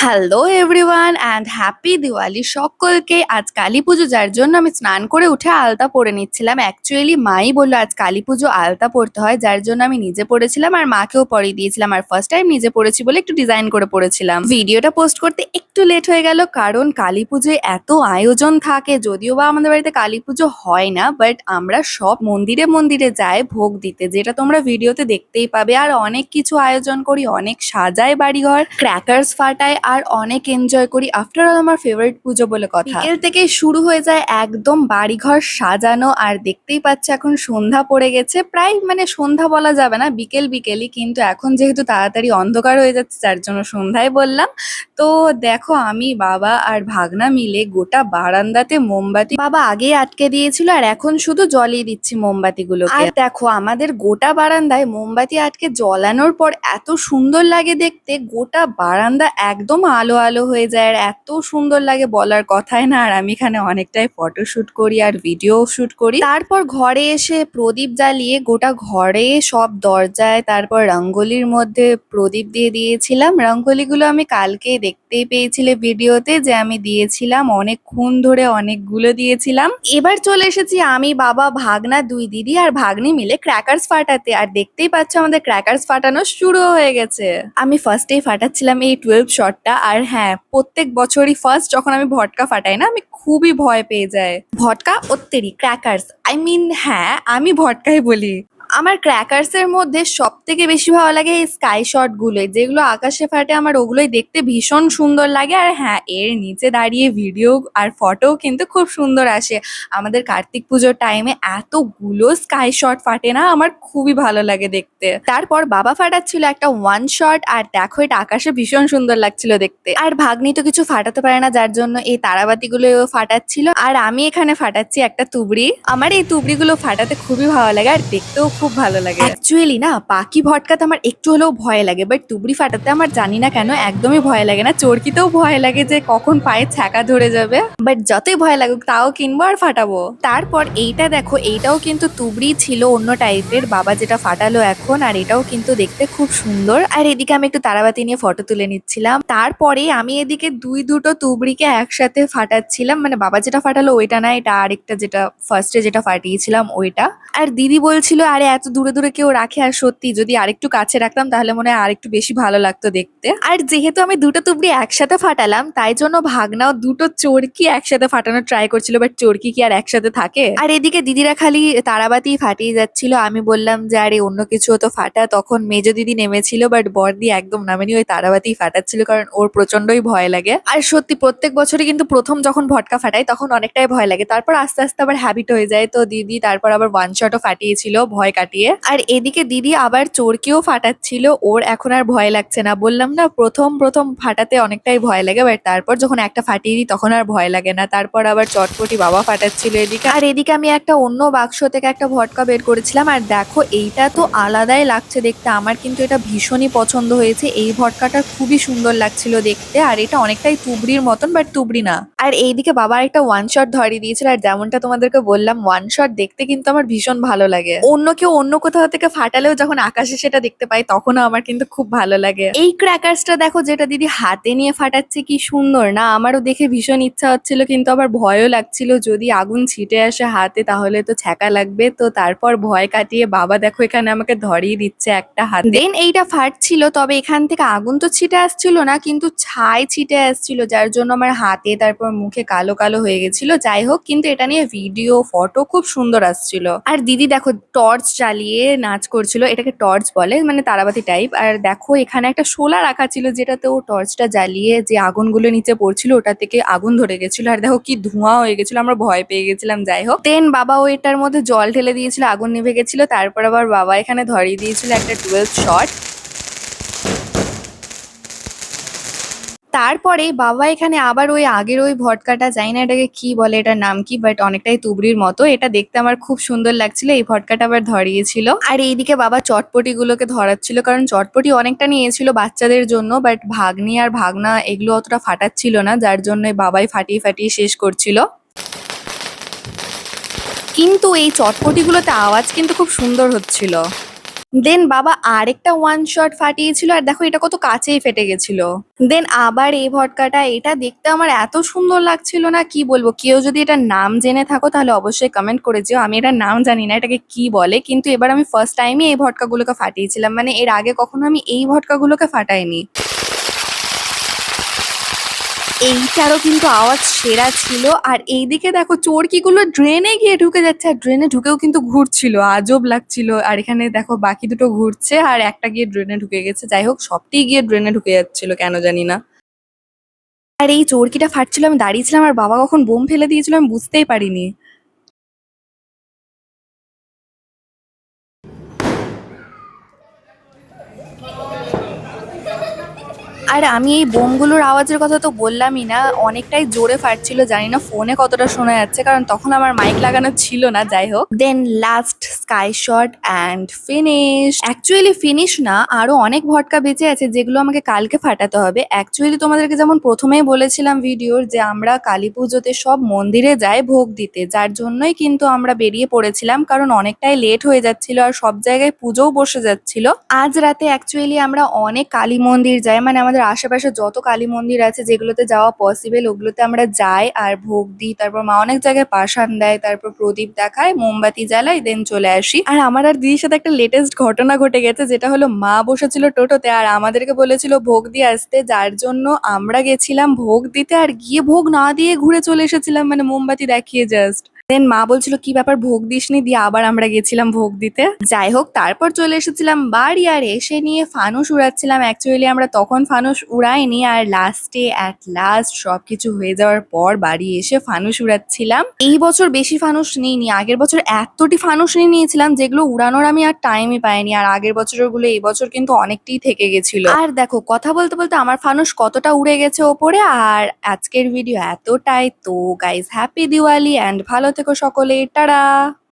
Hello everyone and happy Diwali সকলকে। আজ কালী পুজো, যার জন্য আমি স্নান করে উঠে আলতা পরে নিচ্ছিলাম। অ্যাকচুয়ালি মাই বললো আজ কালী পুজো আলতা পরতে হয়, যার জন্য আমি নিজে পরেছিলাম আর মাকেও পরিয়ে দিয়েছিলাম। আর ফার্স্ট টাইম নিজে পরেছি বলে একটু ডিজাইন করে পরেছিলাম। ভিডিওটা পোস্ট করতে একটু লেট হয়ে গেল, কারণ কালী পুজোয় এত আয়োজন থাকে। যদিও বা আমাদের বাড়িতে কালী পুজো হয় না, বাট আমরা সব মন্দিরে মন্দিরে যাই ভোগ দিতে, যেটা তোমরা ভিডিওতে দেখতেই পাবে। আর অনেক কিছু আয়োজন করি, অনেক সাজায় বাড়িঘর, ক্র্যাকার্স ফাটায় আর অনেক এনজয় করি। আফটার অল আমার ফেভারিট পুজো বলে কথা। বিকেল থেকে শুরু হয়ে যায় একদম বাড়িঘর সাজানো। আর দেখতেই পাচ্ছে এখন সন্ধ্যা পড়ে গেছে, প্রায় মানে সন্ধ্যা বলা যাবে না, বিকেল বিকেলই, কিন্তু এখন যেহেতু তাড়াতাড়ি অন্ধকার হয়ে যাচ্ছে যার জন্য সন্ধ্যায় বললাম। তো দেখো আমি, বাবা আর ভাগনা মিলে গোটা বারান্দাতে মোমবাতি বাবা আগেই আটকে দিয়েছিল, আর এখন শুধু জ্বলিয়ে দিচ্ছি মোমবাতিগুলোকে। আর দেখো আমাদের গোটা বারান্দায় মোমবাতি আটকে জ্বলানোর পর এত সুন্দর লাগে দেখতে, গোটা বারান্দা একদম আলো আলো হয়ে যায়, আর এত সুন্দর লাগে বলার কথাই না। আর আমি এখানে অনেকটাই ফটো শুট করি আর ভিডিও শুট করি। তারপর ঘরে এসে প্রদীপ জ্বালিয়ে গোটা ঘরে সব দরজায়, তারপর রঙ্গোলির মধ্যে প্রদীপ দিয়ে দিয়েছিলাম। রঙ্গোলিগুলো আমি কালকে দেখতেই পেয়েছিলে ভিডিওতে যে আমি দিয়েছিলাম, অনেকক্ষণ ধরে অনেকগুলো দিয়েছিলাম। এবার চলে এসেছি আমি, বাবা, ভাগনা, দুই দিদি আর ভাগ্নি মিলে ক্র্যাকার্স ফাটাতে। আর দেখতেই পাচ্ছ আমাদের ক্র্যাকার্স ফাটানো শুরু হয়ে গেছে। আমি ফার্স্টেই ফাটাচ্ছিলাম এই 12 শটটা। আর হ্যাঁ, প্রত্যেক বছরই ফার্স্ট যখন আমি ভটকা ফাটাই না, আমি খুবই ভয় পেয়ে যাই। ভটকা ওত্তেরি ক্র্যাকার্স, আই মিন হ্যাঁ আমি ভটকাই বলি। আমার ক্র্যাকার্স এর মধ্যে সব থেকে বেশি ভালো লাগে এই স্কাই শট গুলো, যেগুলো আকাশে ফাটে। আমার ওগুলোই দেখতে ভীষণ সুন্দর লাগে। আর হ্যাঁ, এর নিচে দাঁড়িয়ে ভিডিও আর ফটো কিন্তু খুব সুন্দর আসে। আমাদের কার্তিক পুজোর টাইমে এতগুলো স্কাই শট ফাটে না, আমার খুবই ভালো লাগে দেখতে। তারপর বাবা ফাটাচ্ছিল একটা ওয়ান শট, আর দেখো এটা আকাশে ভীষণ সুন্দর লাগছিল দেখতে। আর ভাগ্নি তো কিছু ফাটাতে পারে না, যার জন্য এই তারাবাতিগুলো ফাটাচ্ছিল। আর আমি এখানে ফাটাচ্ছি একটা তুবড়ি। আমার এই তুবড়িগুলো ফাটাতে খুবই ভালো লাগে আর দেখতেও খুব ভালো লাগে। অ্যাকচুয়ালি না, পাখি ভটকাতে আমার একটু হলেও ভয় লাগে, বাট তুবড়ি ফাটাতে আমার জানি না কেন একদমই ভয় লাগে না। চরকিতেও ভয় লাগে যে কখন পায়ে ছ্যাঁকা ধরে যাবে, বাট যতই ভয় লাগুক তাও কিনবো আর ফাটাবো। তারপর এইটা দেখো, এইটাও কিন্তু তুবড়ি ছিল অন্য টাইপের, বাবা যেটা ফাটালো এখন। আর এটাও কিন্তু দেখতে খুব সুন্দর। আর এদিকে আমি একটু তারাবাতি নিয়ে ফটো তুলে নিচ্ছিলাম। তারপরে আমি এদিকে দুটো তুবড়িকে একসাথে ফাটাচ্ছিলাম, মানে বাবা যেটা ফাটালো ওইটা না, এটা আরেকটা, যেটা ফার্স্টে যেটা ফাটিয়েছিলাম ওইটা। আর দিদি বলছিল আরে এত দূরে দূরে কেউ রাখে, আর সত্যি যদি আরেকটু কাছে রাখতাম তাহলে মনে হয় আরেকটু বেশি ভালো লাগতো দেখতে। আর যেহেতু আমি দুটো তুবড়ি একসাথে ফাটালাম, তাই জন্য ভাগনাও দুটো চরকি একসাথে ফাটানোর ট্রাই করছিল, বাট চরকি কি আর একসাথে থাকে। আর এদিকে দিদিরা খালি তারাবাতি ফাটিয়ে যাচ্ছিল। আমি বললাম যে আরে অন্য কিছু তো ফাটা। তখন মেজো দিদি নেমেছিল, বাট বড়দি একদম নামেনি, ওই তারাবাতি ফাটাচ্ছিল, কারণ ওর প্রচন্ডই ভয় লাগে। আর সত্যি প্রত্যেক বছরই কিন্তু প্রথম যখন ভটকা ফাটাই তখন অনেকটাই ভয় লাগে, তারপর আস্তে আস্তে আবার হ্যাবিট হয়ে যায়। তো দিদি তারপর আবার ওয়ান শটও ফাটিয়েছিল ভয় কাটিয়ে। আর এদিকে দিদি আবার চরকিও ফাটাচ্ছিল, ওর এখন আর ভয় লাগছে না। বললাম না, প্রথম প্রথম ফাটাতে অনেকটাই ভয় লাগে, বাট তারপর যখন একটা ফাটিয়ে দিই তখন আর ভয় লাগে না। তারপর আবার চটপটি বাবা ফাটাচ্ছিল এদিকে। আর এদিকে আমি একটা অন্য বাক্স থেকে একটা ভটকা বের করেছিলাম। আর দেখো এইটা তো আলাদাই লাগছে দেখতে, আমার কিন্তু এটা ভীষণই পছন্দ হয়েছে। এই ভটকাটা খুবই সুন্দর লাগছিল দেখতে, আর এটা অনেকটাই তুবড়ির মতন, বাট তুবড়ি না। আর এইদিকে বাবা একটা ওয়ান শট ধরিয়ে দিয়েছিল। আর যেমনটা তোমাদেরকে বললাম, ওয়ান শট দেখতে কিন্তু আমার ভীষণ ভালো লাগে। অন্য কেউ অন্য কোথাও থেকে ফাটালেও যখন আকাশে সেটা দেখতে পাই তখনও আমার কিন্তু খুব ভালো লাগে। এই ক্র্যাকার্সটা দেখো যেটা দিদি হাতে নিয়ে ফাটাচ্ছে, কি সুন্দর না। আমারও দেখে ভীষণ ইচ্ছা হচ্ছিল, কিন্তু আবার ভয়ও লাগছিল, যদি আগুন ছিটে আসে হাতে তাহলে তো ছ্যাঁকা লাগবে। তো তারপর ভয় কাটিয়ে বাবা দেখো এখানে আমাকে ধরিয়ে দিচ্ছে একটা হাতে। দেন এইটা ফাটছিল, তবে এখান থেকে আগুন তো ছিটে আসছিল না, কিন্তু ছাই ছিটে আসছিল, যার জন্য আমার হাতে তারপর মুখে কালো কালো হয়ে গেছিল। যাই হোক, কিন্তু এটা নিয়ে ভিডিও ফটো খুব সুন্দর আসছিল। আর দিদি দেখো টর্চ জ্বালিয়ে নাচ করছিল, এটাকে টর্চ বলে, মানে তারাবাতি টাইপ। আর দেখো এখানে একটা শোলা রাখা ছিল, যেটাতে ও টর্চটা জ্বালিয়ে যে আগুনগুলো নিচে পড়ছিল ওটা থেকে আগুন ধরে গেছিল। আর দেখো কি ধোঁয়া হয়ে গেছিল, আমরা ভয় পেয়ে গেছিলাম। যাই হোক, দেন বাবা ওইটার মধ্যে জল ঢেলে দিয়েছিল, আগুন নিভে গেছিল। তারপর আবার বাবা এখানে ধরিয়ে দিয়েছিল একটা 12 শট। তারপরে বাবা এখানে আবার ওই আগের ওই ভটকাটা, জানি না এটাকে কি বলে, এটার নাম কি, বাট অনেকটাই তুবড়ির মতো। এটা দেখতে আমার খুব সুন্দর লাগছিল, এই ভটকাটা আবার ধরিয়েছিল। আর এইদিকে বাবা চটপটি গুলোকে ধরাচ্ছিল, কারণ চটপটি অনেকটা নিয়েছিল বাচ্চাদের জন্য, বাট ভাগ্নি আর ভাগনা এগুলো অতটা ফাটাচ্ছিল না, যার জন্য বাবাই ফাটিয়ে ফাটিয়ে শেষ করছিল। কিন্তু এই চটপটিগুলোতে আওয়াজ কিন্তু খুব সুন্দর হচ্ছিল। দেন বাবা আরেকটা ওয়ান শট ফাটিয়েছিল আর দেখো এটা কত কাছেই ফেটে গেছিল। দেন আবার এই ভটকাটা, এটা দেখতে আমার এত সুন্দর লাগছিল না কি বলবো। কেউ যদি এটার নাম জেনে থাকো তাহলে অবশ্যই কমেন্ট করে যেও। আমি এটার নাম জানি না এটাকে কি বলে, কিন্তু এবার আমি ফার্স্ট টাইমই এই ভটকাগুলোকে ফাটিয়েছিলাম, মানে এর আগে কখনো আমি এই ভটকাগুলোকে ফাটাইনি। এইটারও কিন্তু আওয়াজ সেরা ছিল। আর এইদিকে দেখো চোরকিগুলো ড্রেনে গিয়ে ঢুকে যাচ্ছে, আর ড্রেনে ঢুকেও কিন্তু ঘুরছিল, আজব লাগছিল। আর এখানে দেখো বাকি দুটো ঘুরছে আর একটা গিয়ে ড্রেনে ঢুকে গেছে। যাই হোক সবটাই গিয়ে ড্রেনে ঢুকে যাচ্ছিল কেন জানি না। আর এই চোরকিটা ফাটছিল, আমি দাঁড়িয়েছিলাম আর বাবা কখন বোম ফেলে দিয়েছিল আমি বুঝতেই পারিনি। আর আমি এই বোমগুলোর আওয়াজের কথা তো বললামই না, অনেকটাই জোরে ফাটছিল। জানি না ফোনে কতটা শোনা যাচ্ছে কারণ তখন আমার মাইক লাগানো ছিল না। যাই হোক then last sky shot and finish. Actually finish না, আরো অনেক ভটকা বেঁচে আছে যেগুলো আমাকে কালকে ফাটাতে হবে। অ্যাকচুয়ালি তোমাদেরকে যেমন প্রথমেই বলেছিলাম ভিডিওর, যে আমরা কালী পুজোতে সব মন্দিরে যাই ভোগ দিতে, যার জন্যই কিন্তু আমরা বেরিয়ে পড়েছিলাম কারণ অনেকটাই লেট হয়ে যাচ্ছিল আর সব জায়গায় পুজোও বসে যাচ্ছিল। আজ রাতে অ্যাকচুয়ালি আমরা অনেক কালী মন্দির যাই, মানে আমাদের আশেপাশে যত কালী মন্দির আছে যেগুলোতে যাওয়া পসিবল ওগুলোতে আমরা যাই আর ভোগ দিই। তারপর মা অনেক জায়গায় পাশান দেয়, তারপর প্রদীপ দেখায়, মোমবাতি জ্বালাই, দেন চলে আসি। আর আমার আর দিদির সাথে একটা লেটেস্ট ঘটনা ঘটে গেছে, যেটা হলো মা বসেছিল টোটোতে আর আমাদেরকে বলেছিল ভোগ দিয়ে আসতে, যার জন্য আমরা গেছিলাম ভোগ দিতে আর গিয়ে ভোগ না দিয়ে ঘুরে চলে এসেছিলাম, মানে মোমবাতি দেখিয়ে জাস্ট। দেন মা বলছিল কি ব্যাপার ভোগ দিসনি, দিয়ে আবার আমরা গেছিলাম ভোগ দিতে। যাই হোক তারপর চলে এসেছিলাম বাড়ি আর এসে নিয়ে ফানুস উড়াচ্ছিলাম। অ্যাকচুয়ালি আমরা তখন ফানুস উড়াইনি, আর লাস্টে অ্যাট লাস্ট সবকিছু হয়ে যাওয়ার পর বাড়ি এসে ফানুস উড়াচ্ছিলাম। এই বছর বেশি ফানুস নিইনি, আগের বছর এতটি ফানুস নিয়ে নিয়েছিলাম যেগুলো উড়ানোর আমি আর টাইমই পাইনি। আর আগের বছরের গুলো এই বছর কিন্তু অনেকটাই থেকে গেছিল। আর দেখো কথা বলতে বলতে আমার ফানুস কতটা উড়ে গেছে ওপরে। আর আজকের ভিডিও এতটাই। তো গাইজ হ্যাপি দিওয়ালি অ্যান্ড ভালো থেকো সকলে, টাটা।